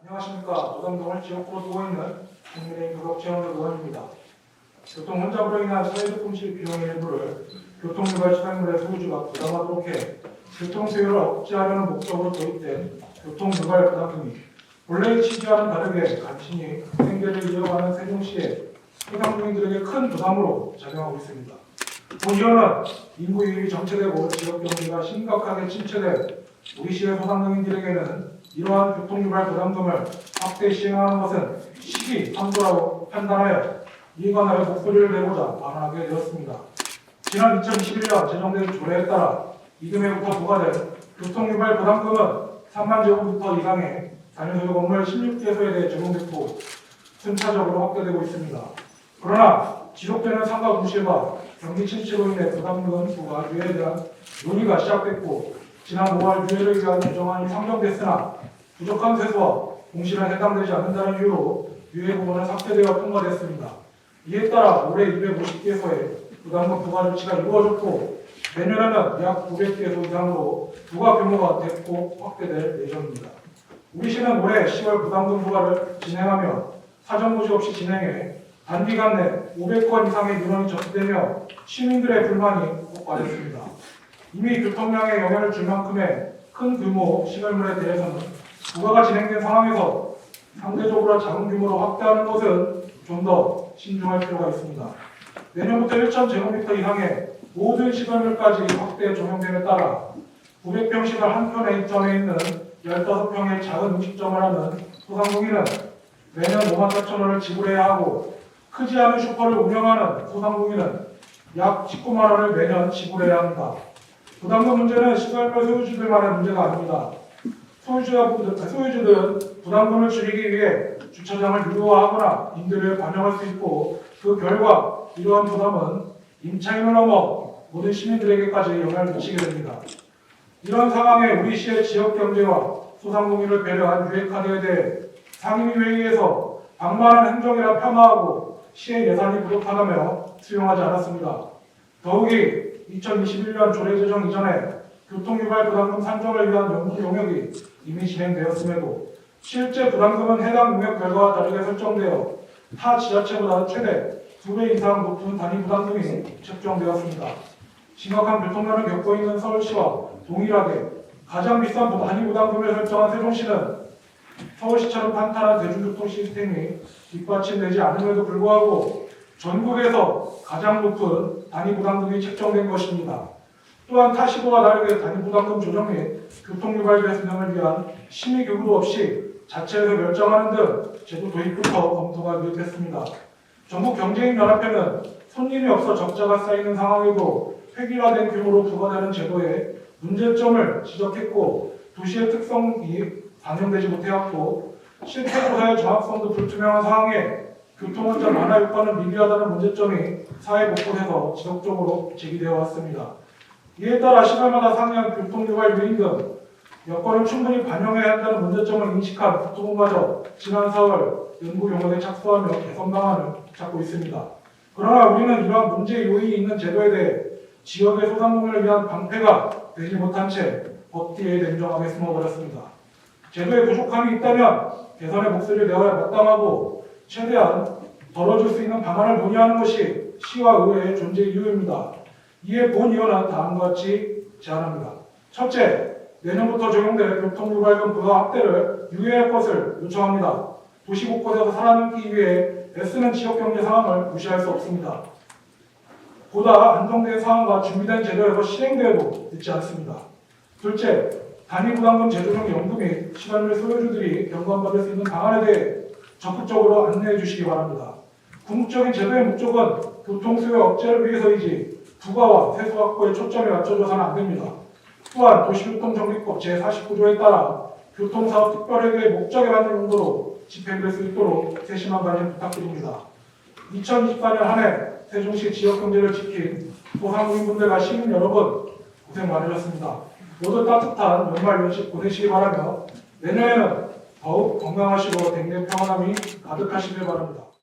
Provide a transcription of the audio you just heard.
안녕하십니까. 노담동을 지역구로 두고 있는 국민의힘 도덕지원의 의원입니다. 교통 혼잡으로 인한 사회적 분실 비용의 일부를 교통유발 시설물의 소유주가 부담하도록 해 교통수요를 억제하려는 목적으로 도입된 교통유발 부담금이 본래의 취지와는 다르게 간신히 생계를 이어가는 세종시의 소상공인들에게 큰 부담으로 작용하고 있습니다. 본 의원은 인구 유입이 정체되고 지역 경제가 심각하게 침체된 우리 시의 소상공인들에게는 이러한 교통유발 부담금을 확대 시행하는 것은 시기상조라고 판단하여 이에 관하여 목소리를 내고자 발언하게 되었습니다. 지난 2021년 제정된 조례에 따라 이듬해부터 부과된 교통유발 부담금은 3만 제곱미터 이상의 단위소유 건물 16개소에 대해 적용됐고 순차적으로 확대되고 있습니다. 그러나 지속되는 상가 분실과 경기 침체로 인해 부담금 부과 유예에 대한 논의가 시작됐고 지난 5월 유예를 위한 개정안이 상정됐으나 부족한 세수와 공실은 해당되지 않는다는 이유로 유예 부분은 삭제되어 통과됐습니다. 이에 따라 올해 250개소에 부담금 부과 조치가 이루어졌고 내년에는 약 900개소 이상으로 부과 규모가 대폭 확대될 예정입니다. 우리 시는 올해 10월 부담금 부과를 진행하며 사전고시 없이 진행해 단기간 내 500건 이상의 민원이 접수되며 시민들의 불만이 폭발했습니다. 이미 교통량에 영향을 줄 만큼의 큰 규모 시설물에 대해서는 부과가 진행된 상황에서 상대적으로 작은 규모로 확대하는 것은 좀 더 신중할 필요가 있습니다. 내년부터 1,000제곱미터 이상의 모든 시설물까지 확대 적용됨에 따라 900평 시설 한 편에 입점해 있는 15평의 작은 음식점을 하는 소상공인은 매년 54,000원을 지불해야 하고 크지 않은 슈퍼를 운영하는 소상공인은 약 19만 원을 매년 지불해야 합니다. 부담금 문제는 시설물 소유주들만의 문제가 아닙니다. 소유주들은 부담금을 줄이기 위해 주차장을 유료화하거나 임대료에 반영할 수 있고 그 결과 이러한 부담은 임차인을 넘어 모든 시민들에게까지 영향을 미치게 됩니다. 이런 상황에 우리 시의 지역 경제와 소상공인을 배려한 유예카드에 대해 상임위회의에서 방만한 행정이라 폄하하고 시의 예산이 부족하다며 수용하지 않았습니다. 더욱이 2021년 조례 제정 이전에 교통유발 부담금 산정을 위한 연구 용역이 이미 진행되었음에도 실제 부담금은 해당 용역 결과와 다르게 설정되어 타 지자체보다 최대 2배 이상 높은 단위 부담금이 책정되었습니다. 심각한 교통난을 겪고 있는 서울시와 동일하게 가장 비싼 단위 부담금을 설정한 세종시는 서울시처럼 탄탄한 대중교통 시스템이 뒷받침되지 않음에도 불구하고 전국에서 가장 높은 단위 부담금이 책정된 것입니다. 또한 타 시도와 다르게 단위 부담금 조정 및 교통유발 개선을 위한 심의 교구도 없이 자체에서 결정하는 등 제도 도입부터 검토가 미흡했습니다. 전국경제인연합회는 손님이 없어 적자가 쌓이는 상황에도 획일화된 규모로 부과되는 제도의 문제점을 지적했고 도시의 특성이 반영되지 못해왔고 실태조사의 정확성도 불투명한 상황에 교통안전 완화 효과는 미비하다는 문제점이 사회 곳곳에서 지속적으로 제기되어 왔습니다. 이에 따라 시간마다 상이한 교통유발 유인 등 여건을 충분히 반영해야 한다는 문제점을 인식한 국토부마저 지난 4월 연구 용역에 착수하며 개선 방안을 찾고 있습니다. 그러나 우리는 이러한 문제 요인이 있는 제도에 대해 지역의 소상공인을 위한 방패가 되지 못한 채 법 뒤에 냉정하게 숨어버렸습니다. 제도에 부족함이 있다면 개선의 목소리를 내어야 마땅하고 최대한 덜어줄 수 있는 방안을 논의하는 것이 시와 의회의 존재 이유입니다. 이에 본 의원은 다음과 같이 제안합니다. 첫째, 내년부터 적용될 교통유발금 부과 확대를 유예할 것을 요청합니다. 도시 곳곳에서 살아남기 위해 애쓰는 지역경제 상황을 무시할 수 없습니다. 보다 안정된 상황과 준비된 제도에서 실행되어도 늦지 않습니다. 둘째, 단위 부담금 제도적 연구 및 시설물 소유주들이 경감받을 수 있는 방안에 대해 적극적으로 안내해 주시기 바랍니다. 궁극적인 제도의 목적은 교통수요 억제를 위해서이지 부가와 세수 확보에 초점이 맞춰져서는 안 됩니다. 또한 도시교통정비법 제49조에 따라 교통사업 특별회계의 목적에 맞는 용도로 집행될 수 있도록 세심한 관심 부탁드립니다. 2024년 한 해 세종시 지역경제를 지킨 소상공인분들과 시민 여러분 고생 많으셨습니다. 모두 따뜻한 연말 연식 보내시기 바라며 내년에는 더욱 건강하시고 댕댕 평안함이 가득하시길 바랍니다.